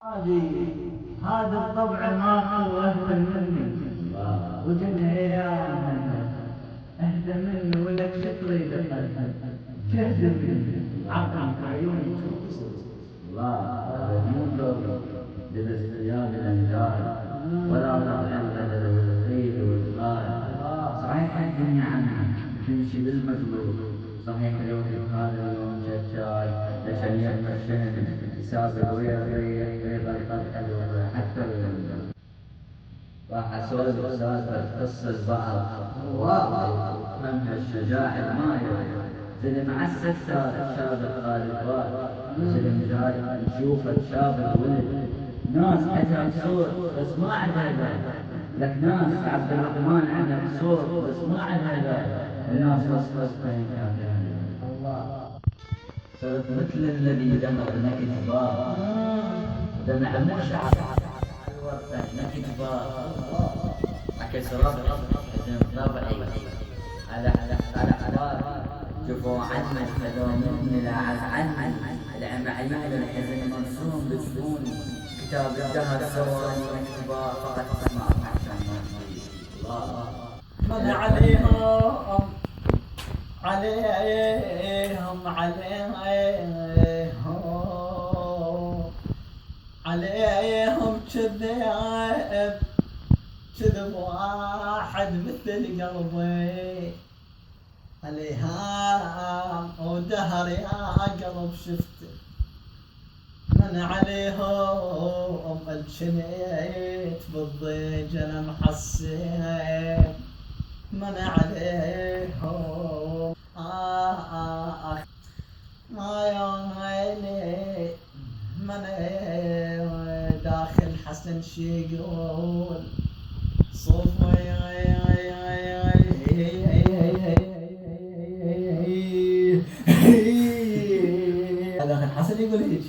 هذه هذا الطبع ماكو أهدى مني وجنها يا أهدى مني ولك شطري دقلها تهدى مني عقلك عيوني تشوف الله هذا مو ثوب لبس ثياب الأنجال ولا طبع إلا للقيل والقال. صحيح الدنيا عنك تمشي بالمقلوب، صحيح الوقت هذا اليوم ججال لشان يرمى الشهن يسابق ويا الريح ويغلط القلب حتى الغنم. راح أسولف سالفة قصة البعض وهمها الشجاع ما يريح. زلم عسى شاب الخالد واد، زلم جاي نشوفه شاب الولد. ناس عندها صوت بس ما عندها قلب، لك ناس عبد الرحمن عندها صوت بس ما عندها قلب. الناس وصفتين الله صرت مثل الذي دمع نكد بار، دمع مو شعر الورطة نكد بار. عكس ربط حزن طبعي على أحبار شوفوا عنك خذوا مني لا عني العم عيون الحزن مرسوم بجفوني. كتاب الدهر سواني كبار فقط اسمع عشان ما الله. من عليهم عليهم عليهم كذب واحد مثل قلبي عليها ودهر يا قلب شفته. من عليهم الجنيت بالضيج انا محسين. من عليهم يا عيني من داخل حسن شي يقول صوفي داخل حسن يقول هيك